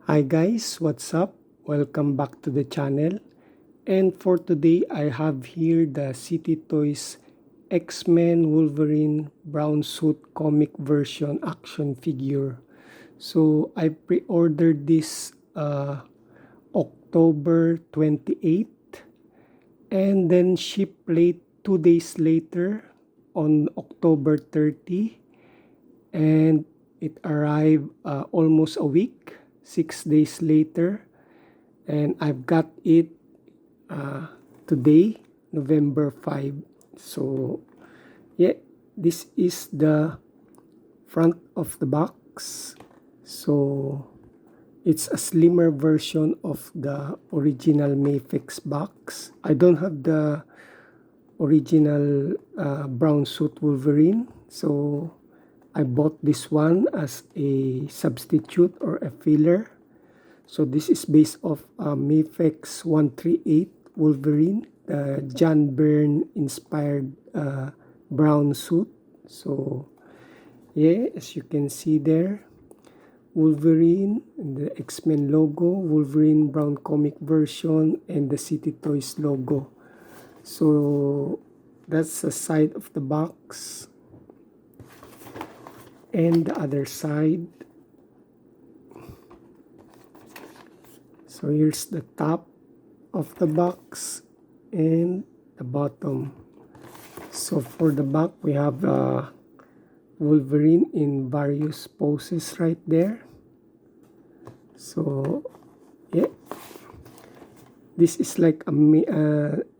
Hi guys, what's up? Welcome back to the channel. And for today, I have here the City Toys X-Men Wolverine brown suit comic version action figure. So I pre-ordered this October 28th and then shipped late 2 days later on October 30, and it arrived almost a week, 6 days later, and I've got it today, November 5. So yeah, this is the front of the box. So it's a slimmer version of the original MAFEX box. I don't have the original brown suit Wolverine, so I bought this one as a substitute or a filler. So this is based off MAFEX 138 Wolverine, the John Byrne inspired brown suit. So yeah, as you can see there, Wolverine and the X-Men logo, Wolverine brown comic version, and the City Toys logo. So that's the side of the box. And the other side. So here's the top of the box and the bottom. So for the back, we have Wolverine in various poses right there. So yeah, this is like a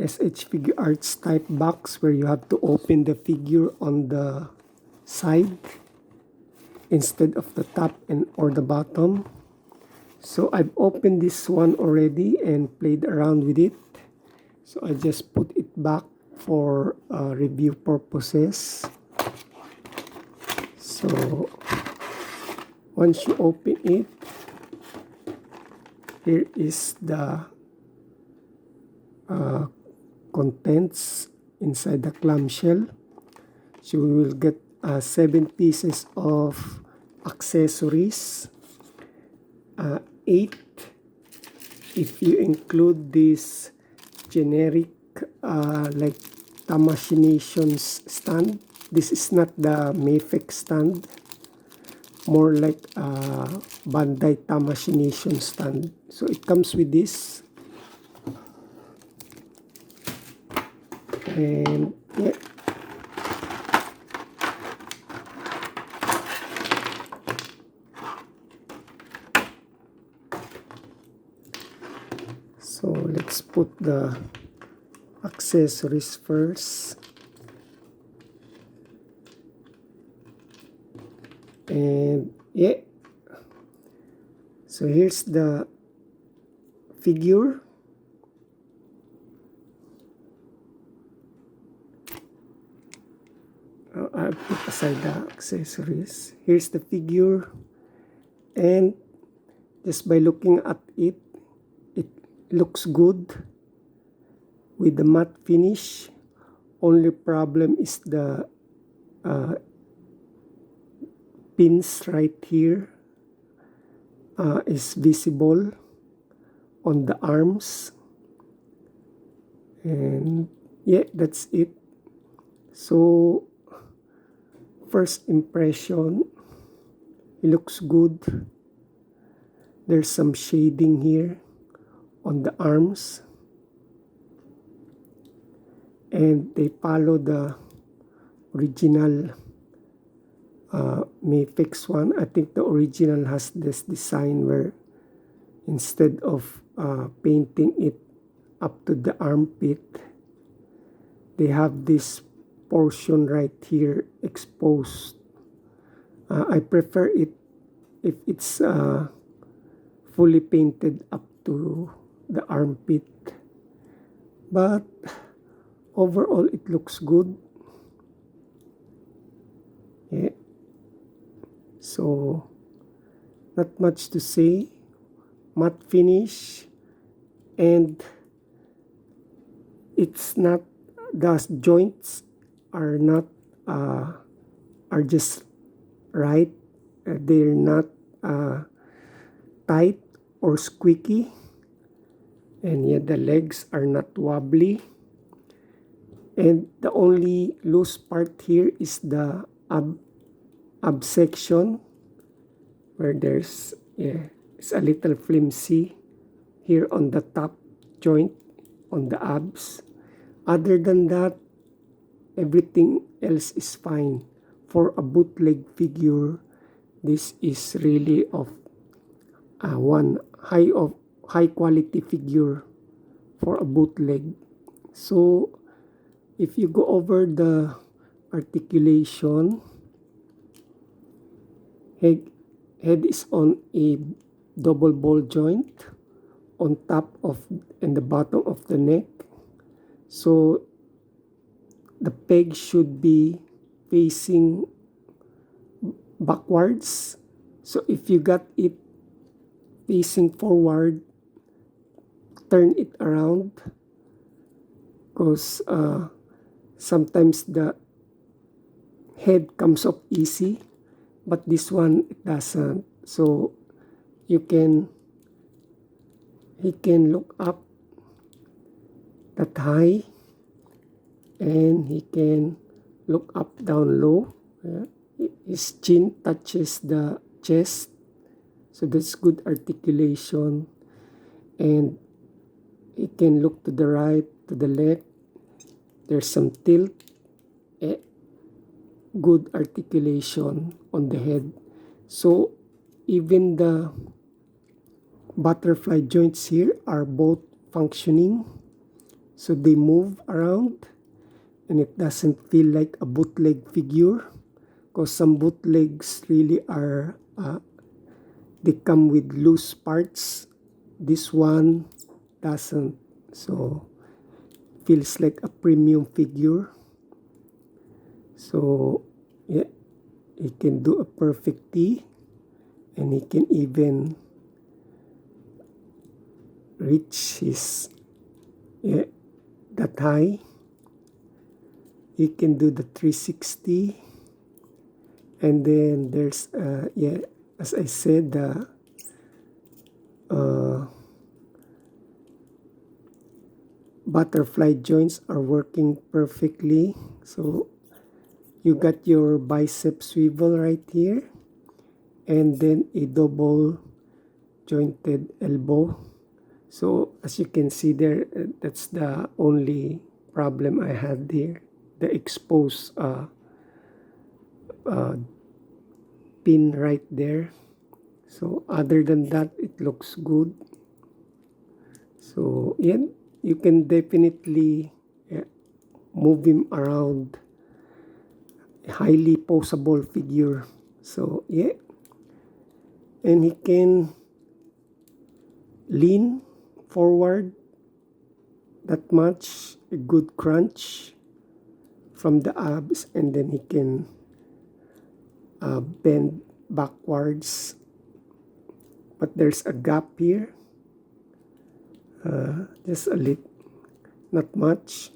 SH Figure Arts type box where you have to open the figure on the side instead of the top and or the bottom. So I've opened this one already and played around with it. So I just put it back for review purposes. So once you open it, here is the contents inside the clamshell. So we will get 7 pieces of accessories, 8 if you include this generic like Tamashinations stand. This is not the MAFEX stand, more like Bandai Tamashination stand. So it comes with this, and yeah, so let's put the accessories first. And yeah, so here's the figure. I'll put aside the accessories. Here's the figure, and just by looking at it, it looks good with the matte finish. Only problem is the pins right here is visible on the arms, and yeah, that's it. So first impression, it looks good. There's some shading here on the arms, and they follow the original MAFEX one. I think the original has this design where instead of painting it up to the armpit, they have this portion right here exposed. I prefer it if it's fully painted up to the armpit, but overall it looks good. Yeah, so not much to say. Matte finish, and it's not, the joints are not are just right. They're not tight or squeaky. And yeah, the legs are not wobbly. And the only loose part here is the ab section, where there's, yeah, it's a little flimsy here on the top joint on the abs. Other than that, everything else is fine. For a bootleg figure, this is really of one high quality figure for a bootleg. So if you go over the articulation, head is on a double ball joint on top of and the bottom of the neck. So the peg should be facing backwards. So if you got it facing forward, turn it around, because sometimes the head comes up easy, but this one it doesn't. So he can look up that high, and he can look up down low. His chin touches the chest, so that's good articulation. And he can look to the right, to the left. There's some tilt, good articulation on the head. So even the butterfly joints here are both functioning, so they move around, and it doesn't feel like a bootleg figure, because some bootlegs really are they come with loose parts. This one doesn't, so feels like a premium figure. So yeah, he can do a perfect T, and he can even reach his, yeah, that high. He can do the 360, and then there's yeah, as I said, the butterfly joints are working perfectly. So you got your bicep swivel right here, and then a double jointed elbow. So as you can see there, that's the only problem I had here, the exposed pin right there. So other than that, it looks good. So yeah, you can definitely move him around. A highly posable figure. So yeah, and he can lean forward that much, a good crunch from the abs, and then he can bend backwards, but there's a gap here, just a little, not much.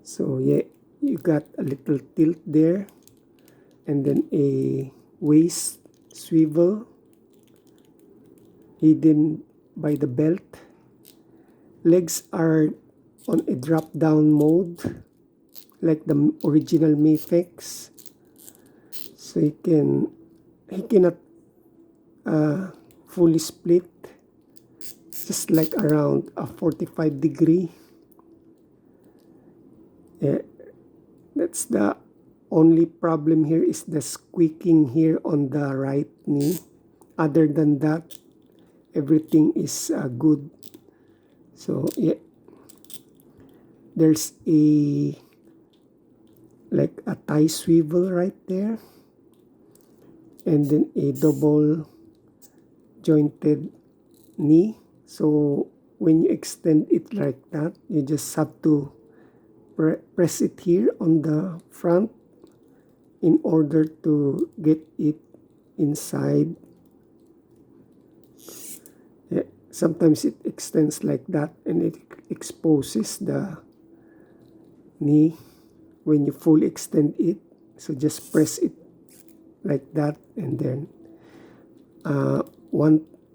So yeah, you got a little tilt there, and then a waist swivel hidden by the belt. Legs are on a drop down mode like the original MAFEX. So he cannot fully split, just like around a 45-degree. Yeah, that's the only problem here, is the squeaking here on the right knee. Other than that, everything is good. So yeah, there's a like a thigh swivel right there, and then a double jointed knee. So when you extend it like that, you just have to press it here on the front in order to get it inside. Yeah, sometimes it extends like that, and it exposes the knee when you fully extend it. So just press it like that, and then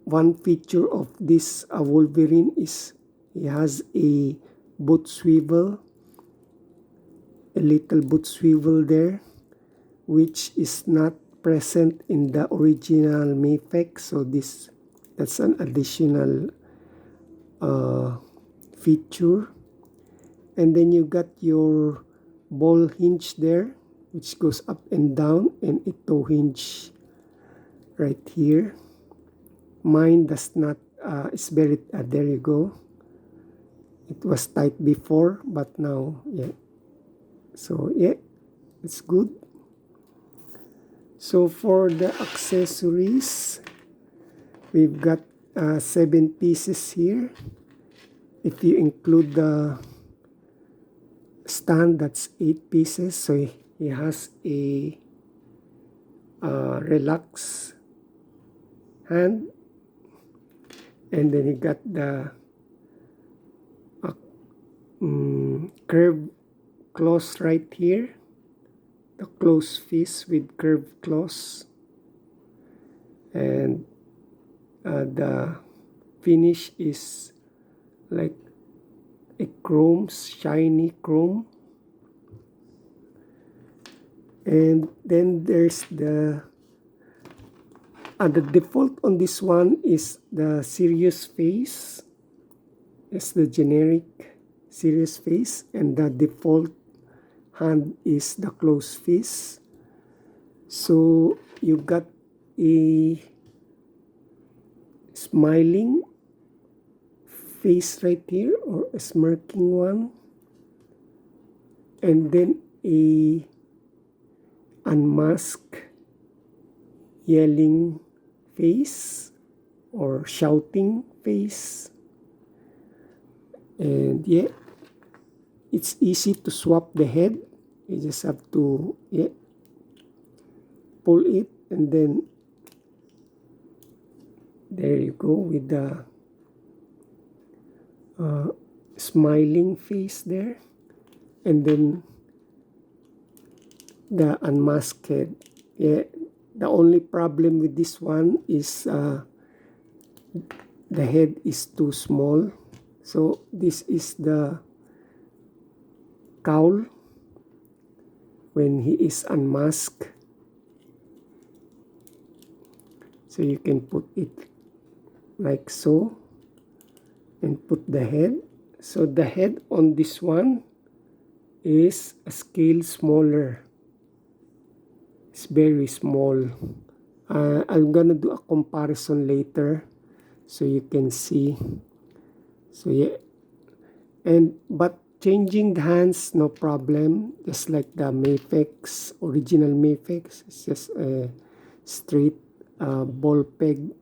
one feature of this Wolverine is he has a boot swivel, a little boot swivel there, which is not present in the original MAFEX. So that's an additional feature. And then you got your ball hinge there, which goes up and down, and a toe hinge right here. Mine does not, it's very, there you go. It was tight before, but now, yeah. So, yeah, it's good. So, for the accessories, we've got 7 pieces here. If you include the stand, that's 8 pieces. So, he has a relax hand, and then he got the curved claws right here, the closed fist with curved claws, and the finish is like a chrome, shiny chrome. And then there's the default on this one is the serious face. It's the generic serious face, and the default hand is the closed fist. So you got a smiling face right here, or a smirking one, and then a unmasked yelling face or shouting face. And yeah, it's easy to swap the head. You just have to pull it, and then there you go with the smiling face there, and then the unmasked head. Yeah, the only problem with this one is the head is too small. So this is the cowl when he is unmasked. So you can put it like so and put the head. So the head on this one is a scale smaller. It's very small. I'm gonna do a comparison later so you can see. So yeah, but changing the hands, no problem. Just like the MAFEX, original MAFEX, it's just a straight ball peg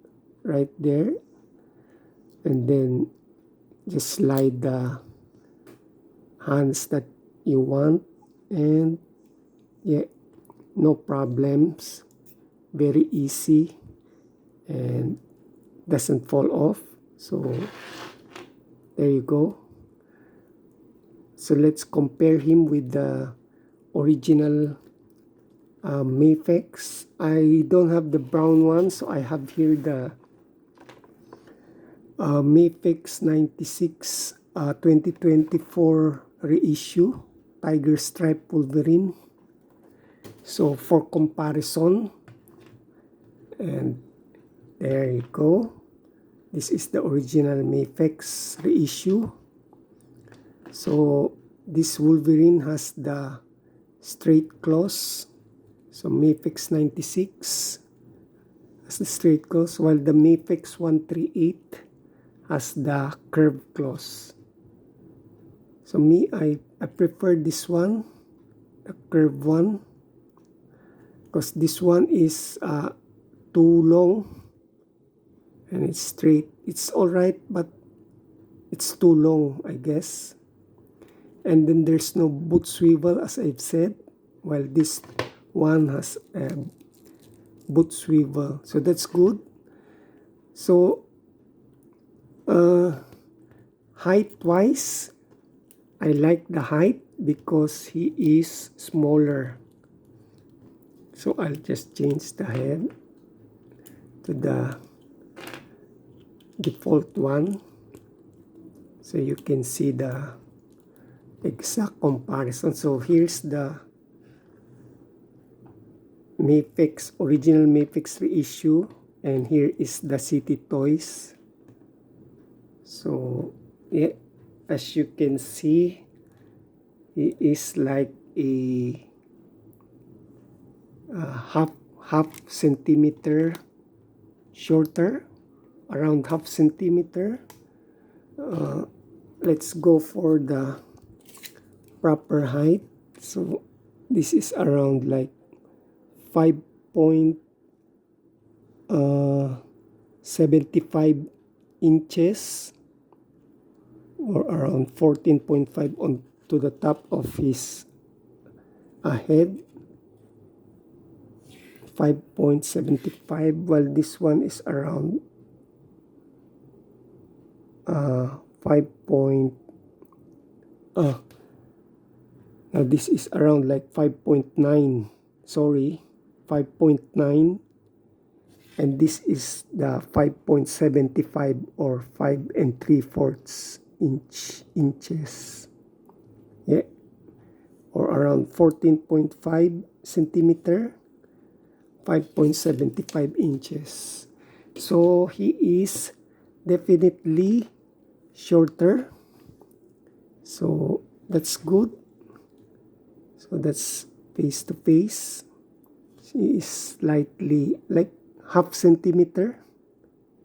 right there, and then just slide the hands that you want, and yeah, no problems, very easy, and doesn't fall off. So there you go. So let's compare him with the original MAFEX. I don't have the brown one, so I have here the MAFEX 96 2024 Reissue Tiger Stripe Wolverine. So for comparison, and there you go. This is the original MAFEX Reissue. So this Wolverine has the straight claws. So MAFEX 96 has the straight claws, while the MAFEX 138 has the curved claws. So I prefer this one, the curved one, because this one is too long and it's straight. It's alright, but it's too long, I guess. And then there's no boot swivel, as I've said, while this one has a boot swivel. So that's good. So height-wise, I like the height because he is smaller. So I'll just change the head to the default one. So you can see the exact comparison. So here's the MAFEX, original MAFEX reissue, and here is the City Toys. So yeah, as you can see, it is like a half centimeter shorter, around half centimeter. Let's go for the proper height. So this is around like 5.75 inches, or around 14.5 on to the top of his head. 5.75, while this one is around 5. Now this is around like 5.9, sorry, 5.9, and this is the 5.75 or 5 3/4 inches. Yeah, or around 14.5 centimeter, 5.75 inches. So he is definitely shorter. So that's good. So that's face to face. She is slightly like half centimeter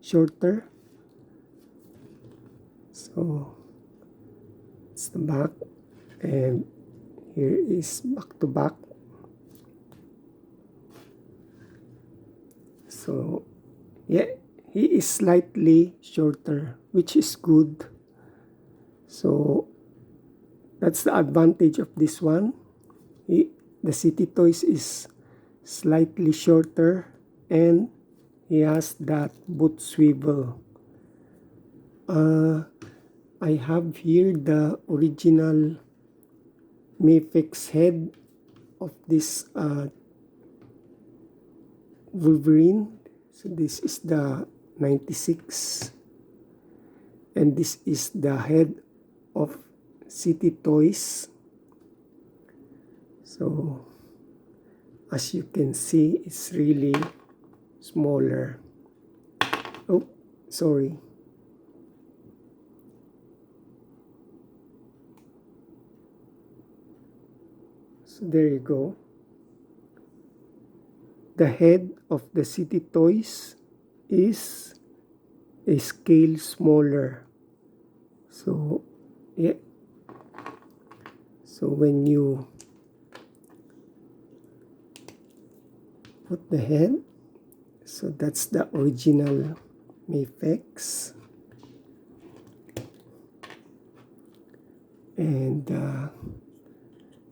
shorter. So it's the back, and here is back to back. So yeah, he is slightly shorter, which is good. So that's the advantage of this one. The City Toys is slightly shorter, and he has that boot swivel. I have here the original MAFEX head of this Wolverine. So this is the 96, and this is the head of City Toys. So as you can see, it's really smaller. Oh, sorry. So there you go. The head of the City Toys is a scale smaller. So yeah. So when you put the head, so that's the original MAFEX, and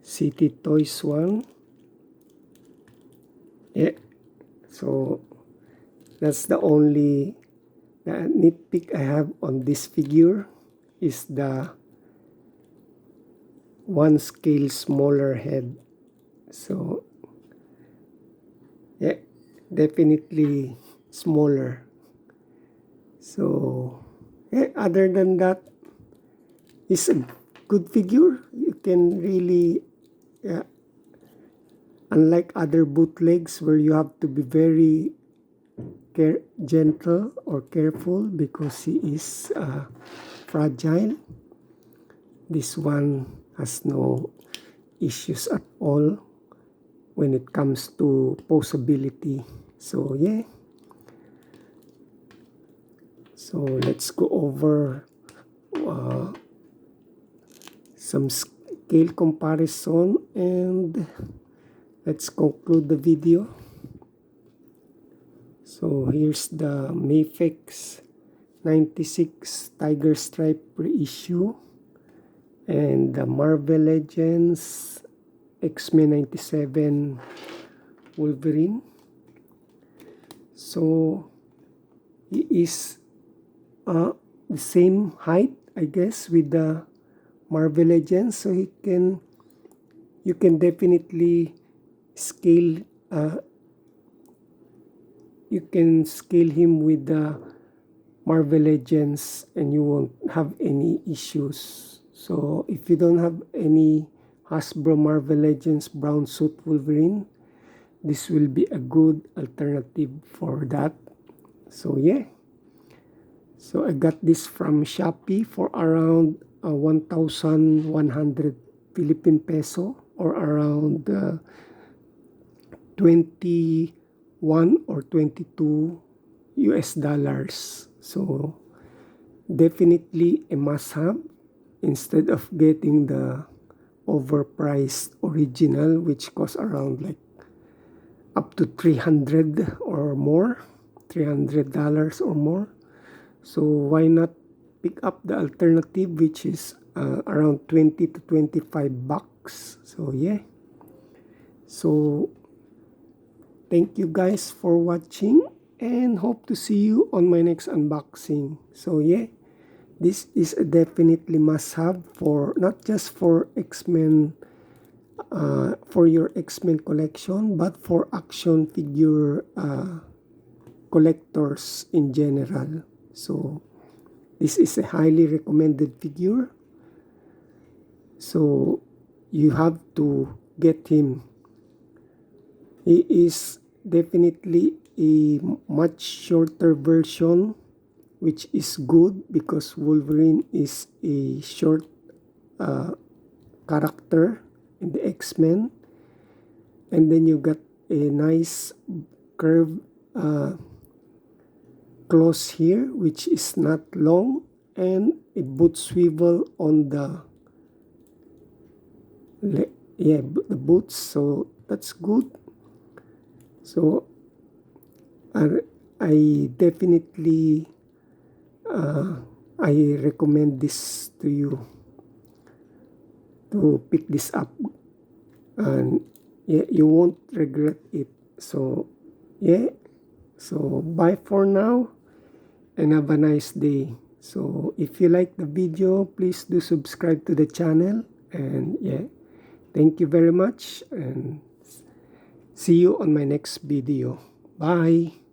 City Toys one. Yeah, so that's the only nitpick I have on this figure, is the one scale smaller head. So yeah, definitely smaller. So yeah, other than that, it's a good figure. You can really, unlike other bootlegs where you have to be very gentle or careful because he is fragile, this one has no issues at all when it comes to posability. So yeah, so let's go over some scale comparison, and let's conclude the video. So here's the MAFEX 96 Tiger Stripe reissue, and the Marvel Legends X-Men 97 Wolverine. So he is the same height, I guess, with the Marvel Legends. So you can definitely scale. You can scale him with the Marvel Legends and you won't have any issues. So if you don't have any Hasbro Marvel Legends brown suit Wolverine, this will be a good alternative for that. So yeah, so I got this from Shopee for around 1,100 Philippine peso, or around 21 or 22 US dollars. So definitely a must-have instead of getting the overpriced original, which costs around like up to $300 or more, $300 or more. So why not pick up the alternative, which is around 20 to 25 bucks. So yeah, so thank you guys for watching and hope to see you on my next unboxing. So yeah, this is a definitely must-have for not just for X-Men, for your X-Men collection, but for action figure collectors in general. So this is a highly recommended figure. So you have to get him. He is definitely a much shorter version, which is good because Wolverine is a short character in the X-Men. And then you got a nice curved claws here, which is not long, and a boot swivel on the the boots, so that's good. So I definitely I recommend this to you to pick this up, and yeah, you won't regret it. So yeah, so bye for now and have a nice day. So if you like the video, please do subscribe to the channel, and yeah, thank you very much, and see you on my next video. Bye.